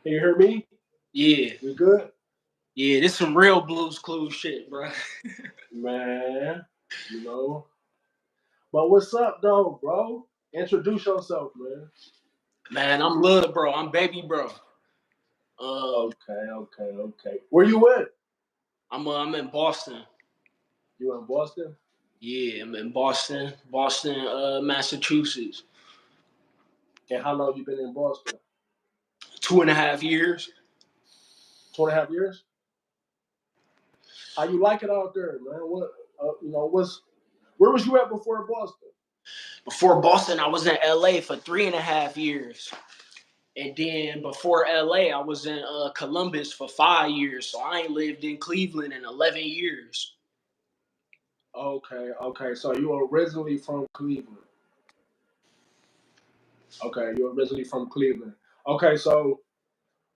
Can you hear me? Yeah. We good? Yeah, this some real Blues Clues shit, bro. Man, you know. But what's up, though, bro? Introduce yourself, man. Man, I'm Lil, bro. I'm baby, bro. Okay. Where you at? I'm in Boston. You in Boston? Yeah, I'm in Boston, Massachusetts. And how long you been in Boston? 2.5 years. 2.5 years? How you like it out there, man? What, where was you at before Boston? Before Boston, I was in LA for 3.5 years. And then before LA, I was in Columbus for 5 years. So I ain't lived in Cleveland in 11 years. Okay. So you originally from Cleveland. Okay, you're originally from Cleveland. Okay, so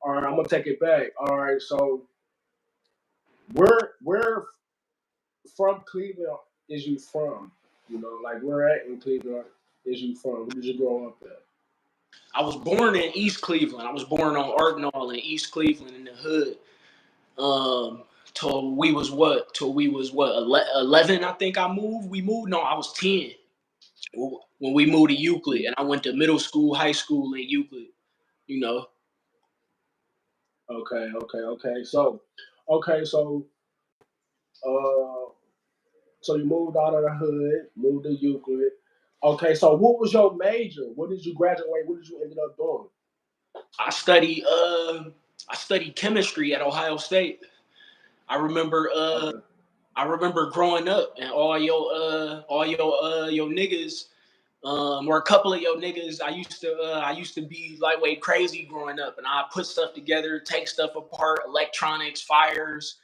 all right, I'm gonna take it back. All right, so where from Cleveland is you from? You know, like where at in Cleveland is you from? Where did you grow up at? I was born in East Cleveland. I was born on Ardenall in East Cleveland in the hood. Um, till we was what 11. I think I moved. We moved. No, I was 10 when we moved to Euclid, and I went to middle school, high school in Euclid. You know. Okay. So uh, so you moved out of the hood, moved to Euclid. Okay, so what was your major? What did you graduate? What did you ended up doing? I studied I studied chemistry at Ohio State. I remember uh Okay. I remember growing up and all your niggas or a couple of your niggas. I used to be lightweight crazy growing up, and I put stuff together, take stuff apart, electronics, fires,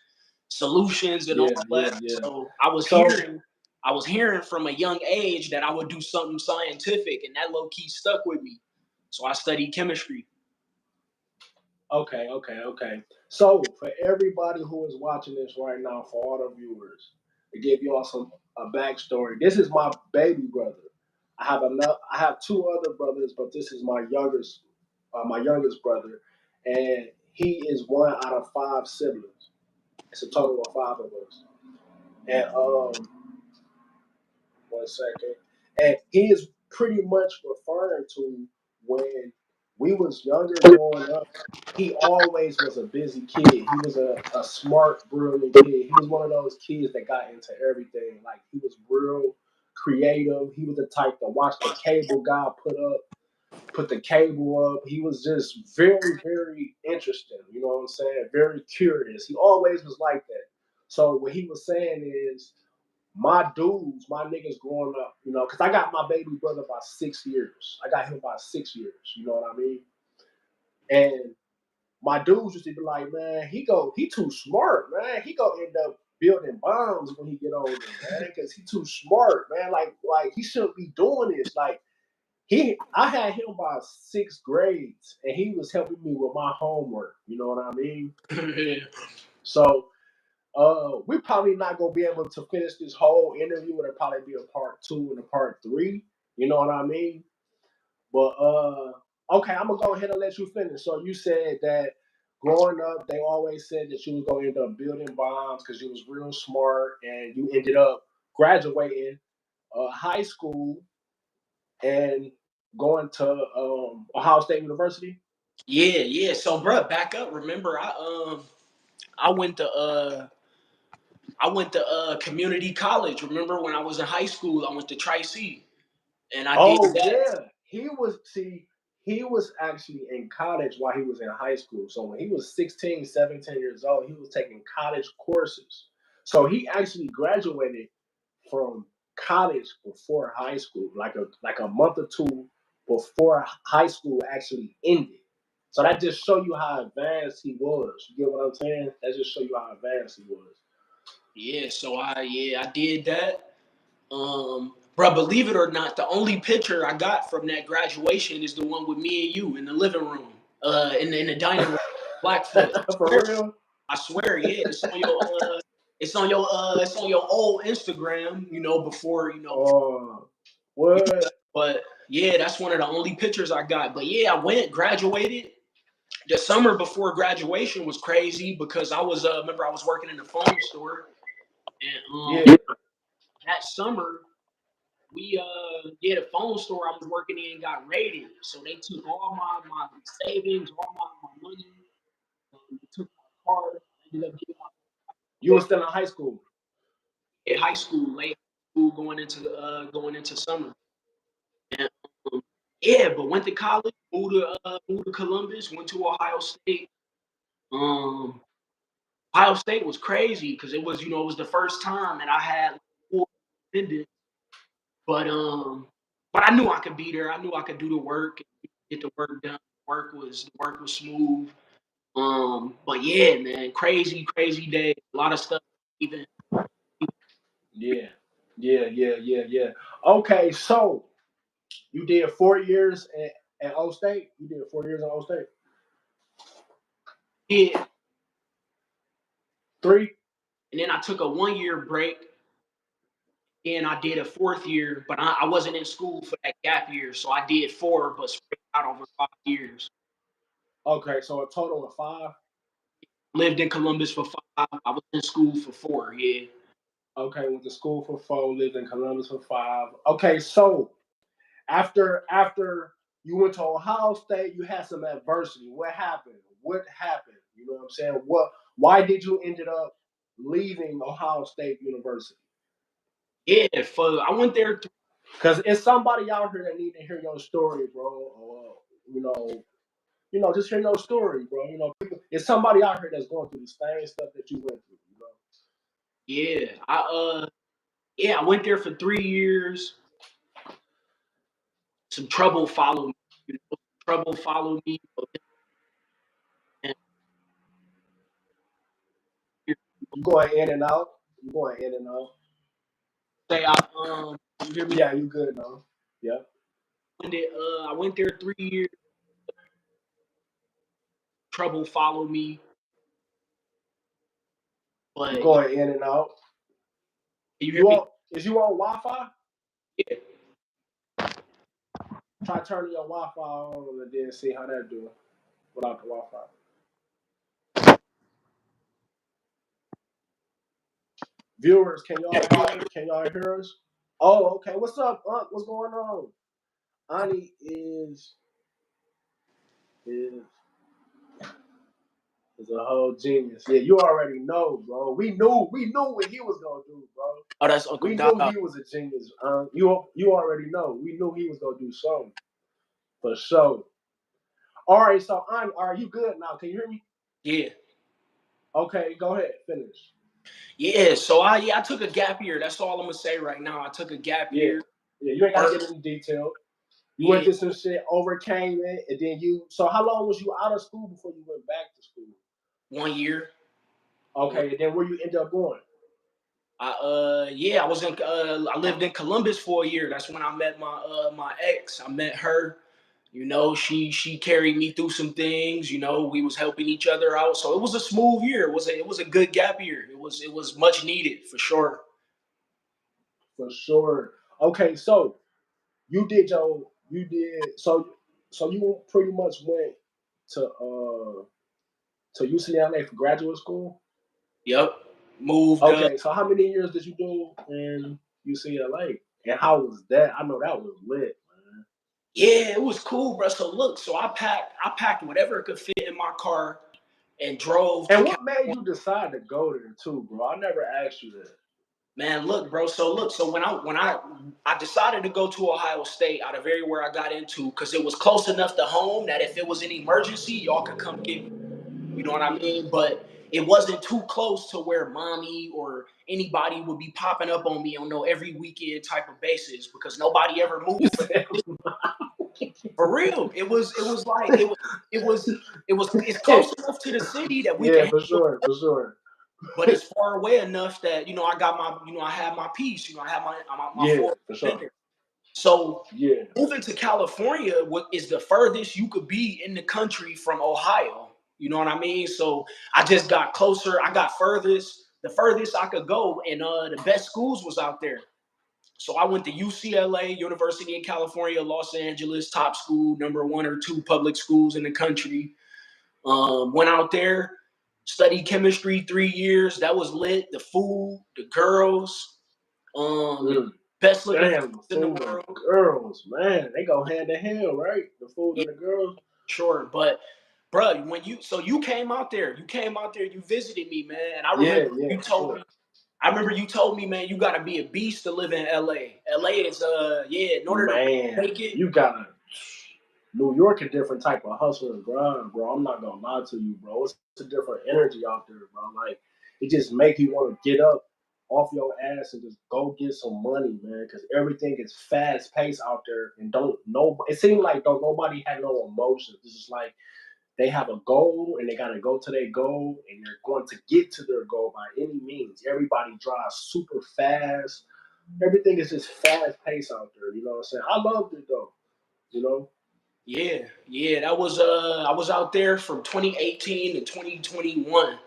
solutions, and all that. Yeah. So So I was hearing from a young age that I would do something scientific, and that low key stuck with me. So I studied chemistry. okay. So for everybody who is watching this right now, for all the viewers, to give y'all some a backstory, this is my baby brother. I have two other brothers, but this is my youngest brother, and he is one out of five siblings. It's a total of five of us. And 1 second. And he is pretty much referring to when we was younger growing up. He always was a busy kid. He was a smart, brilliant kid. He was one of those kids that got into everything. Like he was real creative. He was the type to watch the cable guy put the cable up. He was just very, very interesting. You know what I'm saying? Very curious. He always was like that. So what he was saying is my dudes, my niggas growing up, you know, because I got my baby brother by 6 years. I got him by 6 years. You know what I mean? And my dudes used to be like, man, he too smart, man. He gonna end up building bombs when he get older, man, because he too smart, man. Like he shouldn't be doing this. Like I had him by sixth grades, and he was helping me with my homework. You know what I mean? So we're probably not gonna be able to finish this whole interview. It'll probably be a part two and a part three. You know what I mean? But okay, I'm gonna go ahead and let you finish. So you said that growing up, they always said that you was gonna end up building bombs because you was real smart, and you ended up graduating high school and going to Ohio State University. Yeah. So, bro, back up. Remember, I went to community college. Remember when I was in high school, I went to Tri C, and I did Oh that. yeah, he was actually in college while he was in high school. So when he was 16, 17 years old, he was taking college courses. So he actually graduated from college before high school, like a month or two before high school actually ended. So that just show you how advanced he was. You get what I'm saying? That just show you how advanced he was. Yeah, so I did that. Bro, believe it or not, the only picture I got from that graduation is the one with me and you in the living room, in the dining room, Blackfoot. For real? I swear, yeah, it's on your old Instagram, before, Oh, what? but yeah, that's one of the only pictures I got. But yeah, I went, graduated, The summer before graduation was crazy because I was remember I was working in the phone store, and Yeah. that summer we the phone store I was working in got raided, so they took all my savings, all my money. They took my card. Ended up getting You were still in high school. in high school, late school, going into summer. And, yeah, but went to college, moved to Columbus, went to Ohio State. Um, Ohio State was crazy because it was it was the first time and I had full attendance, but I knew I could be there. I knew I could do the work, get the work done. The work was smooth. But yeah, man, crazy day. A lot of stuff. Even Yeah. Yeah. Okay, so you did 4 years at O State. You did 4 years at O State. yeah, Three. and then I took a 1 year break and I did a fourth year, but I wasn't in school for that gap year, so I did four, but spread out over 5 years. Okay, so a total of five. Lived in Columbus for 5. I was in school for 4. Yeah. Okay, went to school for 4, lived in Columbus for 5. Okay, so after you went to Ohio State, you had some adversity. What happened? What happened? You know what I'm saying? Why did you ended up leaving Ohio State University? Yeah, I went there. Because it's somebody out here that need to hear your story, bro. Or just hear your story, bro. It's somebody out here that's going through the same stuff that you went through. Yeah, I went there for 3 years. Some trouble followed me. Trouble followed me. And You going in and out. You going in and out. say you hear me? Yeah, you good now. Yeah. I went there 3 years. Trouble followed me, You but going in and out. you hear You me? on? Is you on Wi-Fi? Yeah. Try turning your Wi-Fi on and then see how that do without the Wi-Fi. Viewers, can y'all hear? Can y'all hear us? Oh, okay. What's up, Unc? What's going on? Ani is is a whole genius. Yeah, you already know, bro. We knew what he was gonna do, bro. Oh, that's Uncle We Doc. knew he was a genius. You already know. We knew he was gonna do something for sure. All right, so are you good now? Can you hear me? Yeah. Okay, go ahead, finish. Yeah, so I took a gap year. That's all I'm gonna say right now. I took a gap Yeah, year. yeah. You ain't gotta get into detail. You went Yeah, through some shit, overcame it, and then you. So how long was you out of school before you went back to school? 1 year. Okay, and then where you end up going? I lived in Columbus for a year. That's when I met my ex. I met her. She carried me through some things. We was helping each other out. So it was a smooth year. It was a good gap year. It was much needed for sure. For sure. Okay, so you pretty much went to UCLA for graduate school. Yep. Moved Okay, so how many years did you do in UCLA? And how was that? I know that was lit, man. Yeah, it was cool, bro. So look, I packed whatever could fit in my car and drove to And what made California. you decide to go there too, bro? I never asked you that. Man, look, bro. So when I decided to go to Ohio State out of everywhere I got into, because it was close enough to home that if it was an emergency, y'all could come get me. You know what I mean? But it wasn't too close to where mommy or anybody would be popping up on me on no every weekend type of basis because nobody ever You moved. said, For real, it was like it's close enough to the city that we yeah, can for handle, sure, for sure. but it's far away enough that I got I have my piece. I have my Yeah, four for sure. defender. So Yeah, moving to California is the furthest you could be in the country from Ohio. You know what I mean? So I just got closer. I got the furthest I could go, and the best schools was out there. So I went to UCLA, University in California, Los Angeles, top school, number 1 or 2 public schools in the country. Went out there, studied chemistry 3 years. That was lit. The food, the girls, best looking Damn, the in the food and world. the girls, man, they go hand in hand, right? The food Yeah, and the girls. sure. But bro, when you came out there, you visited me, man. And I Yeah, remember yeah, you for told sure. me, man, you gotta be a beast to live in LA. LA is in order to Man, make it, you gotta. New York a different type of hustle and grind, bro. I'm not gonna lie to you, bro. It's a different energy out there, bro. Like it just make you want to get up off your ass and just go get some money, man. Because everything is fast paced out there, and don't no. It seems like don't nobody have no emotions. It's just like they have a goal and they gotta go to their goal, and they're going to get to their goal by any means. Everybody drives super fast. Everything is just fast paced out there. You know what I'm saying? I loved it though. You know. yeah. That was I was out there from 2018 to 2021.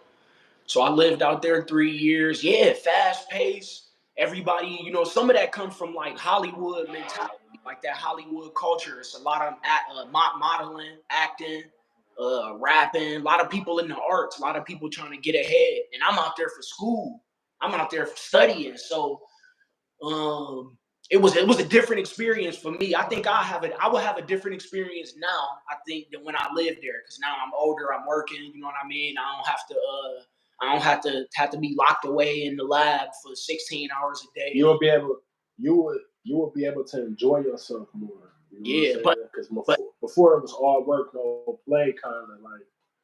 So I lived out there 3 years. Yeah, fast pace. Everybody, some of that comes from like Hollywood mentality, like that Hollywood culture. It's a lot of modeling, acting, rapping. A lot of people in the arts. A lot of people trying to get ahead. And I'm out there for school. I'm out there for studying. So um, it was a different experience for me. I think I will have a different experience now. I think than when I lived there because now I'm older. I'm working. You know what I mean. I don't have to be locked away in the lab for 16 hours a day. You will be able you will be able to enjoy yourself more. You know what I'm Yeah, saying? Because but before it was all work, no play, kind of like.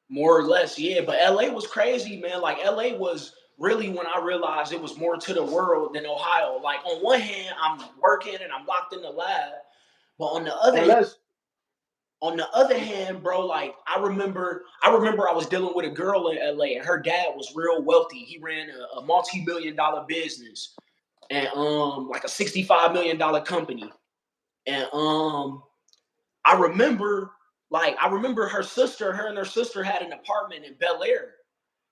more or less, yeah. But LA was crazy, man. Like LA was really when I realized it was more to the world than Ohio. Like on one hand, I'm working and I'm locked in the lab, but Unless on the other hand, bro, like I remember I was dealing with a girl in LA and her dad was real wealthy. He ran a multi-million dollar business and like a $65 million company. And I remember her and her sister had an apartment in Bel Air.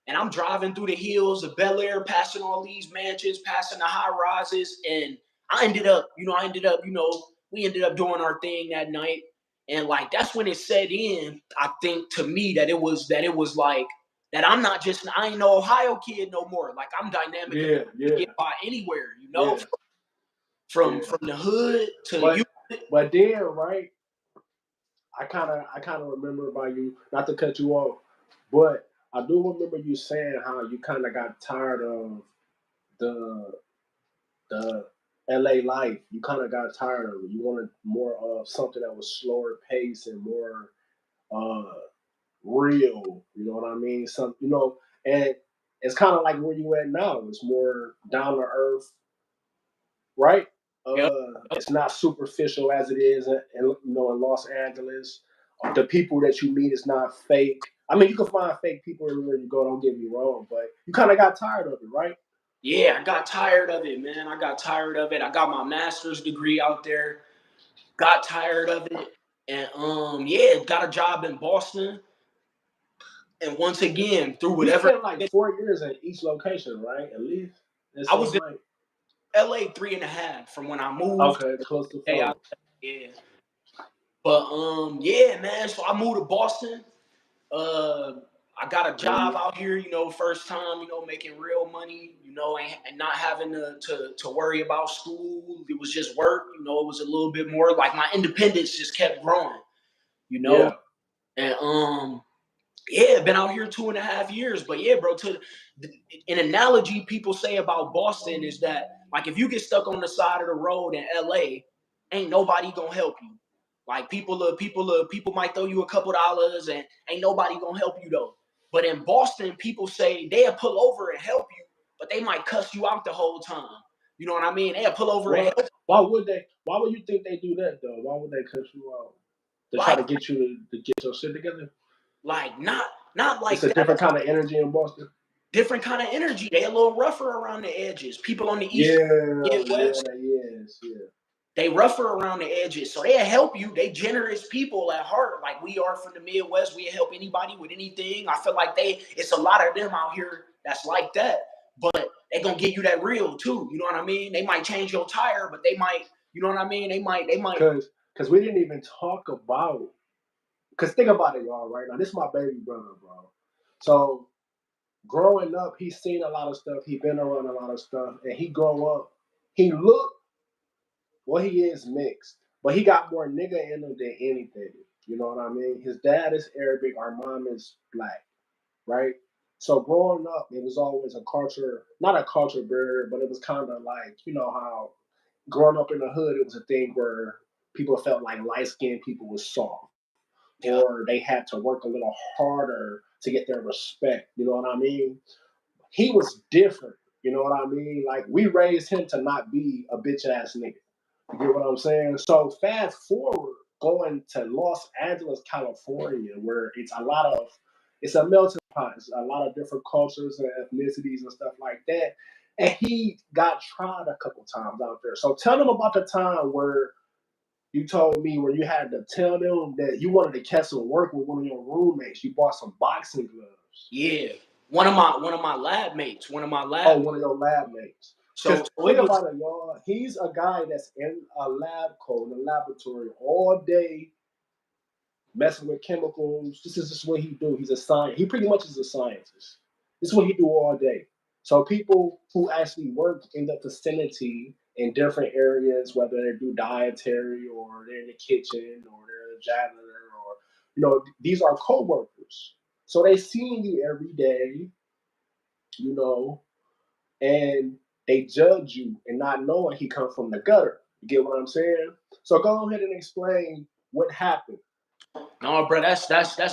And I'm driving through the hills of Bel Air, passing all these mansions, passing the high rises, and we ended up doing our thing that night, and like that's when it set in. I think to me that it was like that I ain't no Ohio kid no more. Like I'm dynamic enough yeah, to yeah, get by anywhere, yeah, from yeah. the hood to you. But then right, I kind of remember about you. Not to cut you off, but I do remember you saying how you kind of got tired of the the LA life. You kind of got tired of it. You wanted more of something that was slower pace and more uh, real. You know what I mean? Some, and it's kind of like where you at now. It's more down to earth, right? Yep, It's not superficial as it is in Los Angeles. The people that you meet is not fake. I mean, you can find fake people everywhere you go. Don't get me wrong, but you kind of got tired of it, right? yeah, I got tired of it, man. I got tired of it. I got my master's degree out there. Got tired of it, and yeah, got a job in Boston. And once again, through You whatever spent like 4 years at each location, right? At least it I was seemed in like. LA 3.5 from when I moved to Okay, close to the day I four. left. Yeah. But yeah, man. So I moved to Boston. Uh I got a job Mm-hmm. out here, first time, making real money, and not having to worry about school. It was just work, it was a little bit more like my independence just kept growing, you know. Yeah. And yeah, been out here 2.5 years. But yeah, bro, an analogy people say about Boston is that like if you get stuck on the side of the road in LA, ain't nobody gonna help you. Like people might throw you a couple dollars and ain't nobody gonna help you though. But in Boston, people say they'll pull over and help you, but they might cuss you out the whole time. You know what I mean? They'll pull over and What? help. Why would they? Why would you think they do that though? Why would they cut you out? To try Like to get you to get your shit together? like not It's like a that. different kind of energy in Boston. Different kind of energy. They a little rougher around the edges. People on the East Coast, Yeah, yeah, Midwest, yes, yeah. they rougher around the edges. So they'll help you. They generous people at heart. Like we are from the Midwest. We help anybody with anything. I feel like it's a lot of them out here that's like that. But they gonna give you that real too. You know what I mean? They might change your tire, but they might, you know what I mean? They might Cause we didn't even talk about Cause think about it, y'all. Right now, this is my baby brother, bro. So growing up, he's seen a lot of stuff. He been around a lot of stuff, and he grow up. He look he is mixed, but he got more nigga in him than anything. You know what I mean? His dad is Arabic. Our mom is black, right? So growing up, it was always a culture, not a culture barrier, but it was kind of like how growing up in the hood, it was a thing where people felt like light skinned people was soft, Yeah. or they had to work a little harder to get their respect. You know what I mean? He was different. You know what I mean? Like we raised him to not be a bitch ass nigga. You get what I'm saying? So fast forward going to Los Angeles, California, where it's a melting pot. It's a lot of different cultures and ethnicities and stuff like that. And he got tried a couple times out there. So tell them about the time where you told me where you had to tell them that you wanted to catch some work with one of your roommates. You bought some boxing gloves. Yeah. One of my lab mates. One of my Oh, lab. one of your lab mates. So Because so think it was about it, y'all. He's a guy that's in a lab coat, in a laboratory all day, messing with chemicals. This is just what he do. He's a scientist. He pretty much is a scientist. This is what he do all day. So people who actually work in the vicinity in different areas, whether they do dietary or they're in the kitchen or they're a janitor or these are co-workers. So they seeing you every day, you know, and they judge you and not knowing he come from the gutter. You get what I'm saying? So go ahead and explain what happened. no, bro. That's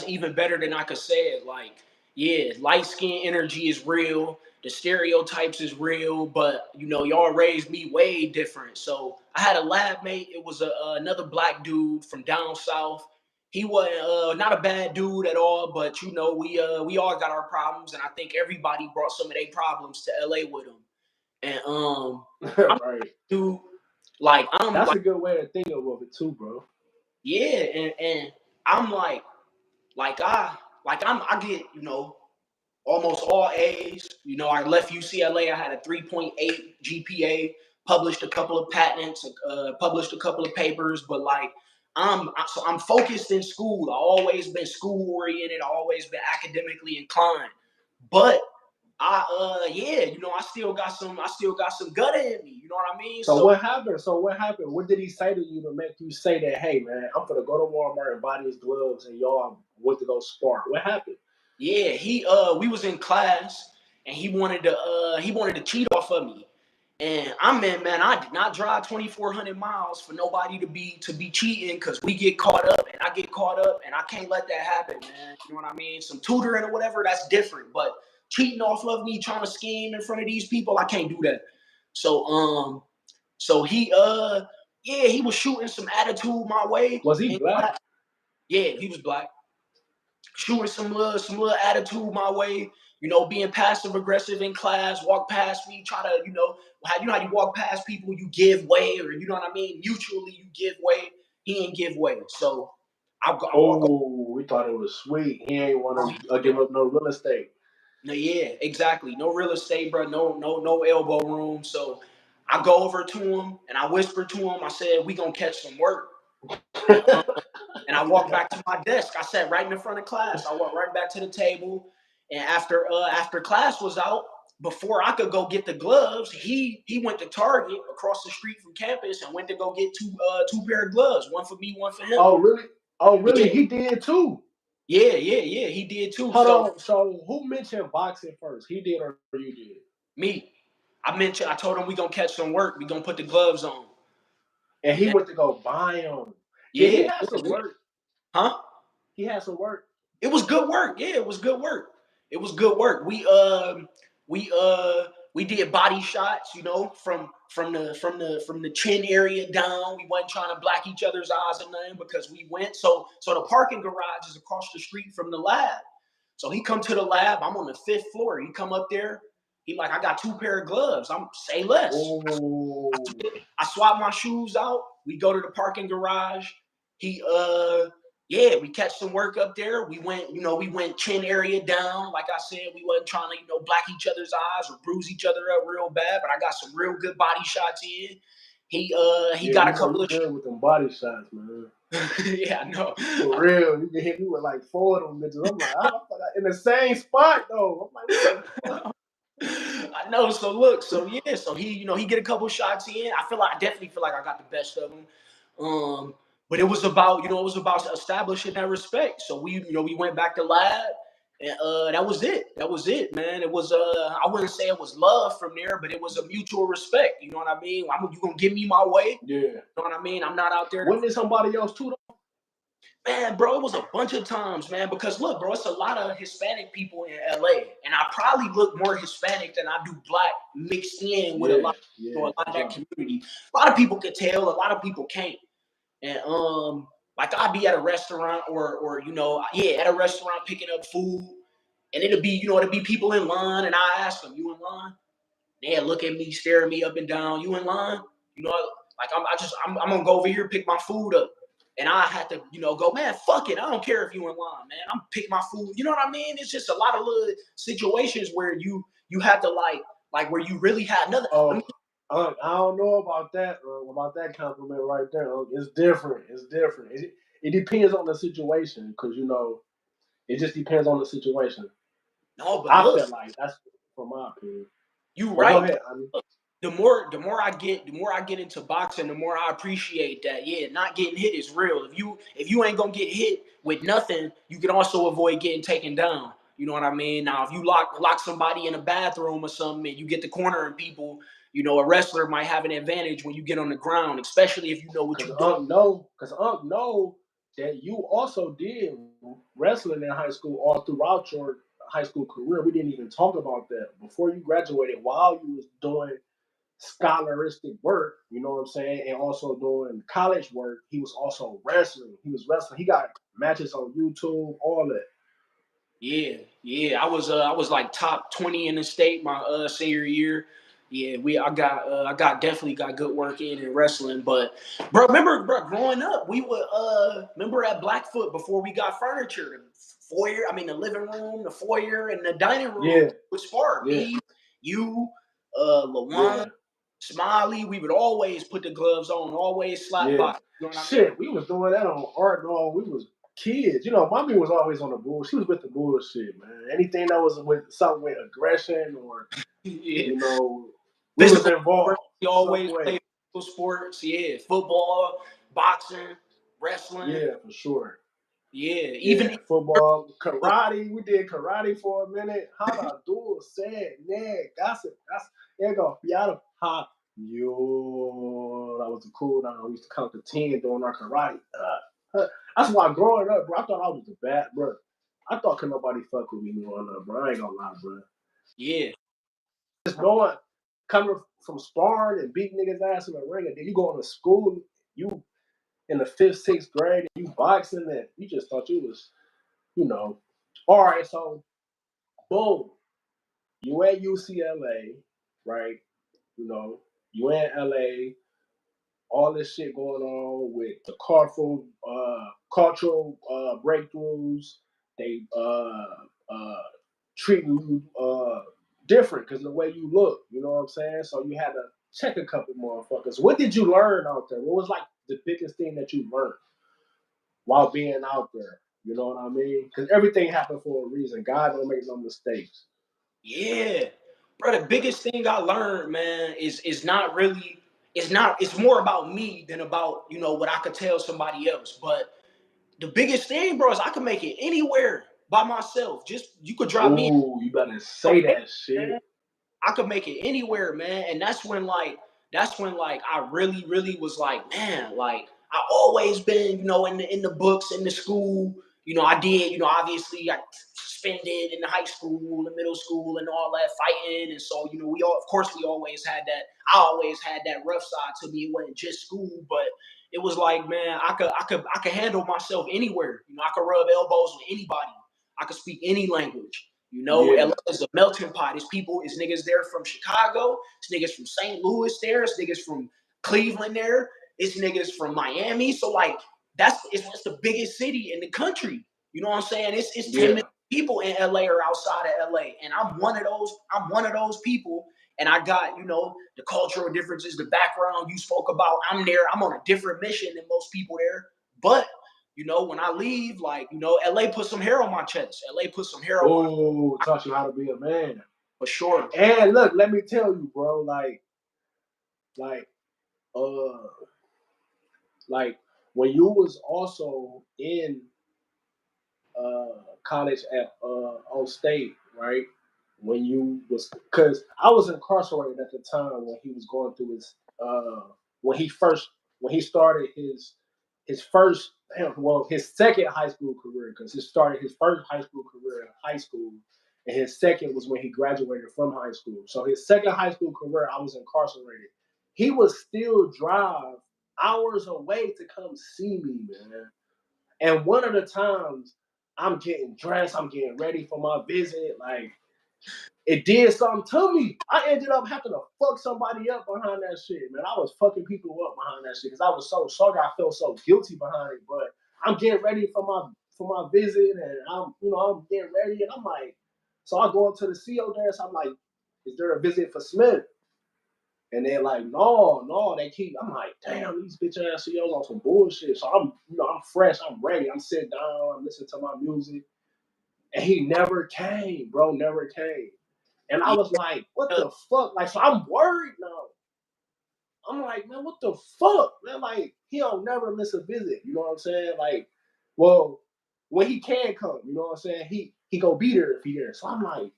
even better than I could say it. Like, yeah, light skin energy is real. The stereotypes is real, but y'all raised me way different. So I had a lab mate. It was another black dude from down south. He was not a bad dude at all, but we all got our problems, and I think everybody brought some of their problems to LA with them. And I'm Right. dude, like I'm That's like a good way to think of it too, bro. yeah, and I'm I get almost all A's. I left UCLA. I had a 3.8 GPA. Published a couple of patents. Published a couple of papers. But I'm focused in school. I always been school oriented. I always been academically inclined. But I still got some gutter in me. You know what I mean? So So what happened? What did he say to you to make you say that, hey man, I'm gonna go to Walmart and buy these gloves and y'all went to go spar? What happened? yeah, we was in class and he wanted to cheat off of me. And man, I did not drive 2,400 miles for nobody to be cheating because we get caught up and I get caught up and I can't let that happen, man. You know what I mean? Some tutoring or whatever, that's different. But cheating off of me, trying to scheme in front of these people, I can't do that. So so he was shooting some attitude my way Was he in black? class. Yeah, he was black, shooting some little attitude my way, being passive aggressive in class, walk past me, try to, how you walk past people, you give way, or you know what I mean? Mutually you give way. He ain't give way. So I walk over. Oh, we thought it was sweet. He ain't Oh, want to give up no real estate. no, yeah, exactly. No real estate, bro. No elbow room. So I go over to him and I whisper to him. I said, "We gonna catch some work." And and I walked back to my desk. I sat right in the front of class. I walked right back to the table. And after class was out, before I could go get the gloves, he went to Target across the street from campus and went to go get two pair of gloves, one for me, one for him. Oh really? Oh really? Yeah, He did too. yeah. He did too. Hold So on. So who mentioned boxing first? He did or you did? me, I told him we gonna catch some work. We gonna put the gloves on. And he And went to go buy them. Did he yeah, have some work? huh? He had some work. It was good work. Yeah, it was good work. It was good work. We we did body shots, from the chin area down. We wasn't trying to black each other's eyes or nothing because we went. So the parking garage is across the street from the lab. So he come to the lab. I'm on the fifth floor. He come up there. He like, I got two pair of gloves. I'm say less. Oh, I swap my shoes out. We go to the parking garage. He yeah, we catch some work up there. We went chin area down. Like I said, we wasn't trying to, black each other's eyes or bruise each other up real bad, but I got some real good body shots in. He yeah, got a you couple of good with them body shots, man. Yeah, no. For real, you can hit me with like 4 of them bitches. I'm like, oh, in the same spot though. I'm like, what the fuck? I know. So look, so yeah, so he, he get a couple shots in. I definitely feel like I got the best of him. But it was about, it was about establishing that respect. So we went back to lab, and that was it. That was it, man. It was I wouldn't say it was love from there, but it was a mutual respect. You know what I mean? You gonna give me my way? Yeah. You know what I mean? I'm not out there. Wasn't it somebody else too though? Man, bro, it was a bunch of times, man. Because look, bro, it's a lot of Hispanic people in LA, and I probably look more Hispanic than I do black, mixed in with a lot, a lot of that community. A lot of people can tell, a lot of people can't. And like I'd be at a restaurant or at a restaurant picking up food, and it'll be people in line, and I ask them, "You in line?" They'll look at me, stare at me up and down. "You in line?" You know, like I'm gonna go over here pick my food up. And I had to, go, man, fuck it. I don't care if you in line, man. I'm pick my food. You know what I mean? It's just a lot of little situations where you had to like where you really had another. Oh, I don't know about that compliment right there. It's different. It's different. It depends on the situation, because it just depends on the situation. No, but I look, feel like that's from my opinion. you But go right. ahead, I mean. The more I get into boxing, the more I appreciate that. Yeah, not getting hit is real. If you ain't gonna get hit with nothing, you can also avoid getting taken down. You know what I mean? Now, if you lock somebody in a bathroom or something and you get the cornering people, a wrestler might have an advantage when you get on the ground, especially if you know what you're doing. Because Unc know that you also did wrestling in high school all throughout your high school career. We didn't even talk about that before you graduated. While you was doing scholaristic work, you know what I'm saying, and also doing college work, he was also wrestling. He was wrestling. He got matches on YouTube, all that. Yeah. I was like top 20 in the state my senior year. Yeah, I definitely got good work in wrestling. But bro, remember, bro, growing up, we would remember at Blackfoot before we got furniture, the foyer, I mean the living room, the foyer, and the dining room was spar. Yeah. Me, you, Yeah. Lawan, Smiley, we would always put the gloves on, always slap Yeah. box. You know what I mean? Shit, we was doing that on art and all. We was kids. Mommy was always on the bull. She was with the bullshit, man. Anything that was with something with aggression or Yeah. we was Physical involved sports, we some always way. play physical sports. Yeah, football, boxing, wrestling. Yeah, for sure. Yeah, Yeah, even football, karate. We did karate for a minute. How to do it? Said, yeah, that's there you go. Piano. Ha. Yo, that was a cool down. We used to count to 10 doing our karate. That's why growing up, bro, I thought I was the bad, bro. I thought could nobody fuck with me growing up, bro. I ain't gonna lie, bro. yeah, Just knowing, coming from sparring and beating niggas ass in the ring, and then you going to school, you in the 5th, 6th grade, and you boxing, and you just thought you was, you know. All right, so boom, you at UCLA, right? You in LA, all this shit going on with the cultural breakthroughs. They treat you different because of the way you look. You know what I'm saying? So you had to check a couple motherfuckers. What did you learn out there? What was like the biggest thing that you learned while being out there? You know what I mean? Because everything happened for a reason. God don't make no mistakes. yeah, bro. The biggest thing I learned, man, is not really. It's more about me than about what I could tell somebody else. But the biggest thing, bro, is I could make it anywhere by myself. Just you could drop me. Ooh, you better say that shit. I could make it anywhere, man. And that's when I really, really was like, man, like I always been, in the books, in the school. I did, obviously I suspended in the high school, the middle school, and all that fighting. And so, of course, we always had that. I always had that rough side to me. It wasn't just school, but it was like, man, I could handle myself anywhere. I could rub elbows with anybody. I could speak any language. LA Yeah, is a melting pot. It's niggas there from Chicago. It's niggas from St. Louis there. It's niggas from Cleveland there. It's niggas from Miami. So like it's the biggest city in the country. You know what I'm saying? It's 10 million yeah. people in LA or outside of LA. And I'm one of those. I'm one of those people. And I got, the cultural differences, the background you spoke about. I'm there. I'm on a different mission than most people there. But when I leave, like, LA put some hair on my chest. LA put some hair on my Oh, taught you how to be a man. for sure. And look, let me tell you, bro, like, uh, like when you was also in college at on state, right? When you was, because I was incarcerated at the time when he was going through his when he first when he started his first well his second high school career, because he started his first high school career in high school, and his second was when he graduated from high school. So his second high school career, I was incarcerated. He would still drive hours away to come see me, man. And one of the times I'm getting dressed, I'm getting ready for my visit, like it did something to me. I ended up having to fuck somebody up behind that shit, man. I was fucking people up behind that shit because I was so sorry. I felt so guilty behind it. But I'm getting ready for my visit, and I'm getting ready, and I'm like, so I go up to the CO desk. I'm like, is there a visit for Smith? And they're like, no, no, they keep. I'm like, damn, these bitch ass CEOs on some bullshit. So I'm fresh, I'm ready. I'm sitting down, I'm listening to my music. And he never came, bro, never came. And I Yeah, was like, what the fuck? Like, so I'm worried now. I'm like, man, what the fuck? Man, like, he don't never miss a visit. You know what I'm saying? Like, well, when he can come, you know what I'm saying? He gonna be there if he there. So I'm like,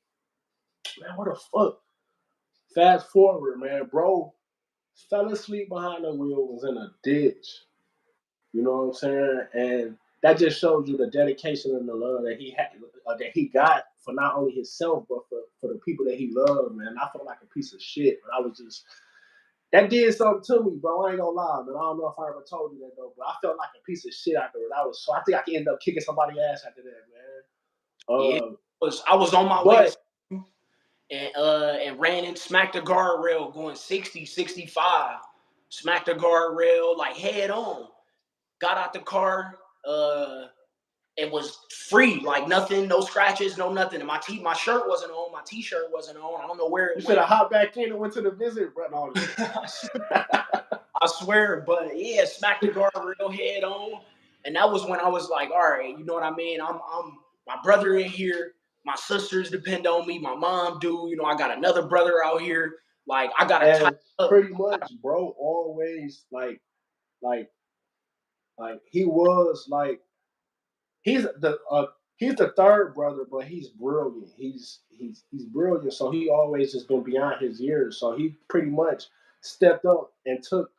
man, what the fuck? Fast forward, man, bro fell asleep behind the wheel, was in a ditch. You know what I'm saying? And that just shows you the dedication and the love that he had, that he got for not only himself but for the people that he loved, man. I felt like a piece of shit, but I was just that did something to me, bro. I ain't gonna lie, man. I don't know if I ever told you that though, but I felt like a piece of shit after it. I think I could end up kicking somebody's ass after that, man. yeah. I was on my way to But and ran and smacked the guardrail going 60, 65. Smacked the guardrail like head on. Got out the car. And was free, like nothing, no scratches, no nothing. And my shirt wasn't on, my t-shirt wasn't on. I don't know where you it should went. have hopped back in and went to the visit, bro. No, I swear, but yeah, smacked the guardrail head on, and that was when I was like, all right, you know what I mean? I'm my brother in here, my sisters depend on me, my mom do, I got another brother out here, like I gotta tie and up. pretty much, bro, always like he was like he's the he's the third brother, but he's brilliant. He's brilliant. So he always just been beyond his years. So he pretty much stepped up and took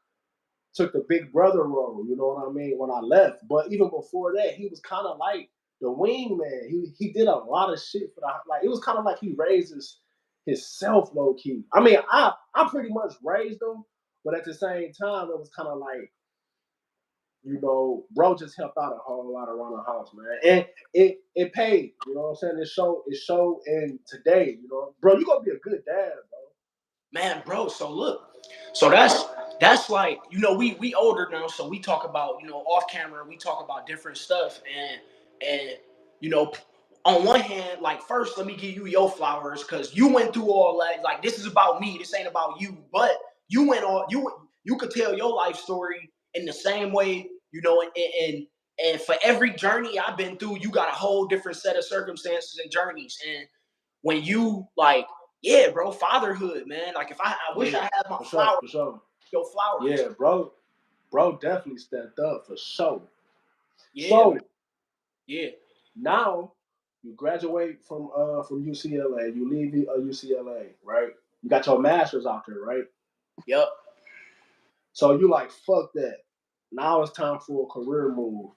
the big brother role. You know what I mean? When I left, but even before that, he was kind of like the wingman. He did a lot of shit for the like. It was kind of like he raised his self low key. I mean, I pretty much raised him, but at the same time, it was kind of like bro just helped out a whole lot around the house, man. And it paid, you know what I'm saying? It showed in today, bro, you gonna be a good dad, bro. Man, bro, so look. So that's like, we older now, so we talk about, off camera, we talk about different stuff. And you know, on one hand, like, first let me give you your flowers, because you went through all that. Like, this is about me, this ain't about you. But you could tell your life story in the same way, and for every journey I've been through, you got a whole different set of circumstances and journeys. And when you like, yeah, bro, fatherhood, man. Like, if I wish Yeah, I had my for sure, flowers, for sure. your flowers. Yeah, bro definitely stepped up for sure. Yeah, man. So Yeah. now you graduate from UCLA, you leave UCLA, right? You got your master's out there, right? Yep. So you like, fuck that. Now it's time for a career move.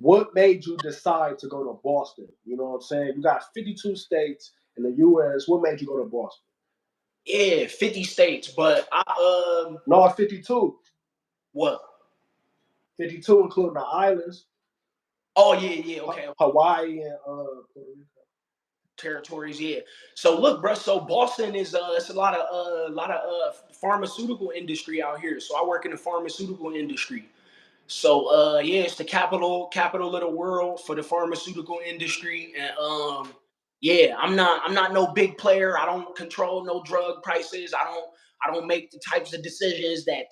What made you decide to go to Boston? You know what I'm saying? You got 52 states in the U.S. What made you go to Boston? Yeah, 50 states, but No, 52. what? 52 including the islands, Oh, yeah, yeah, okay. Hawaii and Puerto Rico. Territories, yeah. So look, bro. So Boston is it's a lot of pharmaceutical industry out here. So I work in the pharmaceutical industry. So yeah, it's the capital of the world for the pharmaceutical industry. And yeah, I'm not no big player. I don't control no drug prices. I don't make the types of decisions that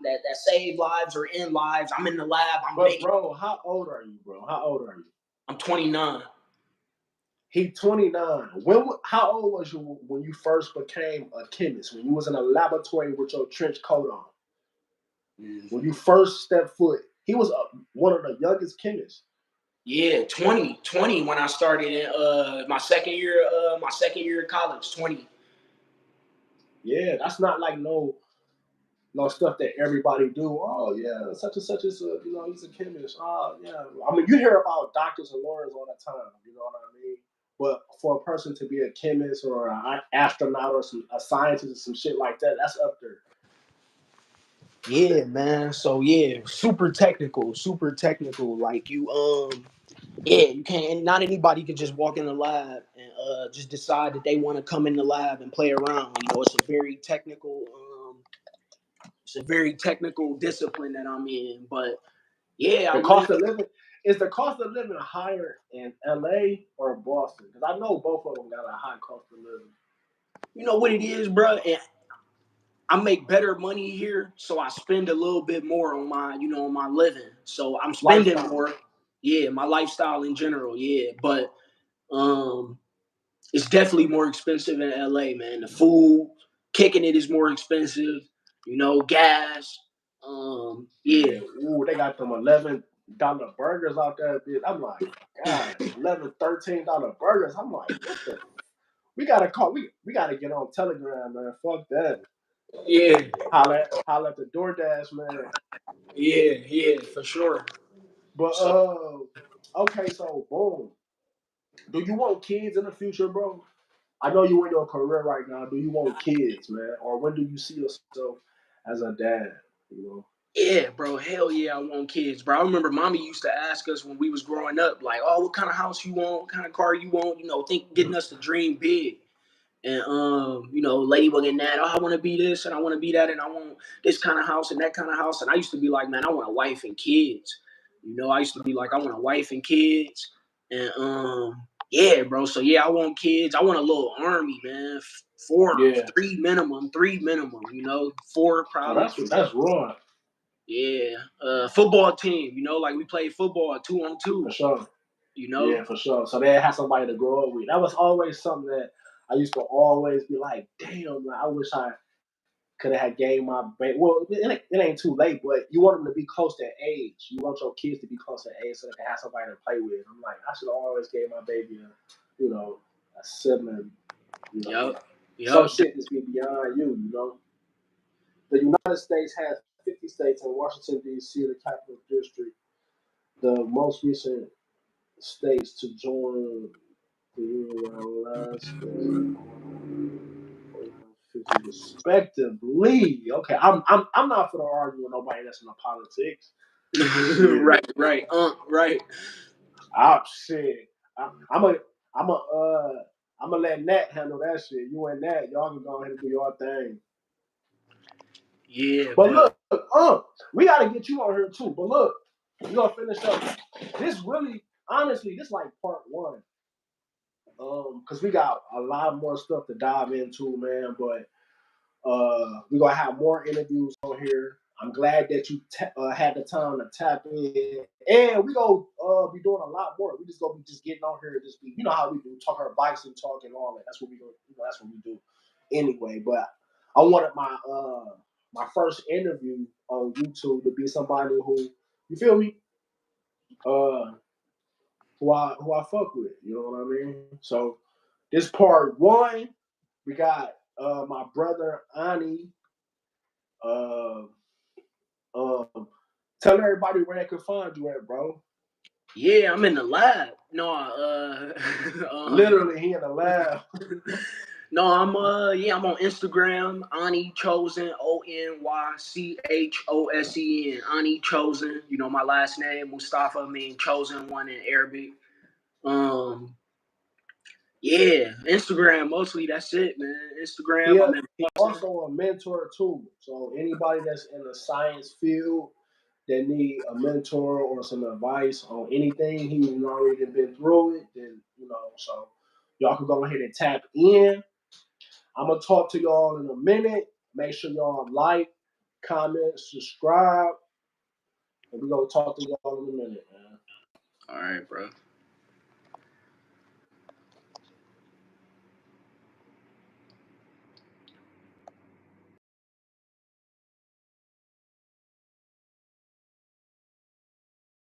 that save lives or end lives. I'm in the lab. But bro, how old are you, bro? How old are you? I'm 29. He 29. How old was you when you first became a chemist? When you was in a laboratory with your trench coat on? When you first stepped foot, he was one of the youngest chemists. Yeah, 20 when I started in my second year of college, 20. Yeah, that's not like no stuff that everybody do. Oh yeah, such and such is he's a chemist. Oh yeah. I mean, you hear about doctors and lawyers all the time. You know what I mean? But for a person to be a chemist or an astronaut or a scientist or some shit like that, that's up there. Yeah, man. So yeah, super technical, super technical. Like yeah, you can't. Not anybody can just walk in the lab and just decide that they want to come in the lab and play around. You know, it's a very technical discipline that I'm in. But yeah, I The really, cost of living is the cost of living higher in LA or Boston? Because I know both of them got a high cost of living. you know what it is, bro. And I make better money here, so I spend a little bit more on on my living. So I'm spending Lifestyle. more. Yeah, my lifestyle in general. Yeah, but um, it's definitely more expensive in LA, man. The food, kicking it is more expensive. You know, gas. Yeah, Yeah, ooh, they got them $11 burgers out there, bitch. I'm like, God, 11, $13 burgers. I'm like, what the? We gotta call. We gotta get on Telegram, man. Fuck that. yeah, Holla at the DoorDash, man. yeah, for sure. But So okay, so boom. Do you want kids in the future, bro? I know you in your career right now. Do you want kids, man? Or when do you see yourself as a dad? You know? yeah, bro, hell yeah, I want kids, bro. I remember mommy used to ask us when we was growing up, like, oh, what kind of house you want? What kind of car you want? You know, getting us to dream big. And Ladybug and that, oh, I want to be this and I want to be that and I want this kind of house and that kind of house. And I used to be like, man, I want a wife and kids. You know, I used to be like, I want a wife and kids. And yeah, bro. So yeah, I want kids. I want a little army, man. Four, Yeah. three minimum. You know, four Oh, probably. that's raw Yeah, football team. You know, like we played football 2-on-2. for sure. You know. Yeah, for sure. So they had somebody to grow up with. That was always something that I used to always be like, damn, man, I wish I could have had game my baby. Well, it ain't too late, but you want them to be close to age. You want your kids to be close to age so they can have somebody to play with. I'm like, I should always gave my baby a sibling. You know, Yep. some Yep. shit just be beyond you. You know, the United States has 50 states, and Washington D.C., the capital district, the most recent states to join the Union last respectively. Okay, I'm not for to argue with nobody that's in the politics. Yeah, Right. shit. I'm a I'm a I'm gonna let Nat handle that shit. You and Nat, y'all can go ahead and do your thing. Yeah, But man. look, we gotta get you on here too. But look, we gonna finish up. This really, honestly, this like part one. Because we got a lot more stuff to dive into, man. But we're gonna have more interviews on here. I'm glad that you had the time to tap in, and we gonna be doing a lot more. We just gonna be just getting on here and just be, you know how we do, talk our bikes and talk and all that. That's what we go, that's what we do anyway. But I wanted my first interview on YouTube to be somebody who, you feel me, uh, who I fuck with. You know what I mean? So this part one, we got my brother Ani. Uh, um, tell everybody where they can find you at, bro. Yeah, I'm in the lab. No, Literally, he in the lab. no, I'm on Instagram, Ani Chosen, ONYCHOSEN, Ani Chosen. You know my last name, Mustafa, mean chosen one in Arabic. Um, yeah, Instagram mostly. That's it, man. Instagram. I'm in He Boston. also a mentor too. So anybody that's in the science field that need a mentor or some advice on anything, he's already been through it. Then so y'all can go ahead and tap in. I'm gonna talk to y'all in a minute, Make sure y'all like, comment, subscribe, and we're gonna talk to y'all in a minute, man. All right, bro.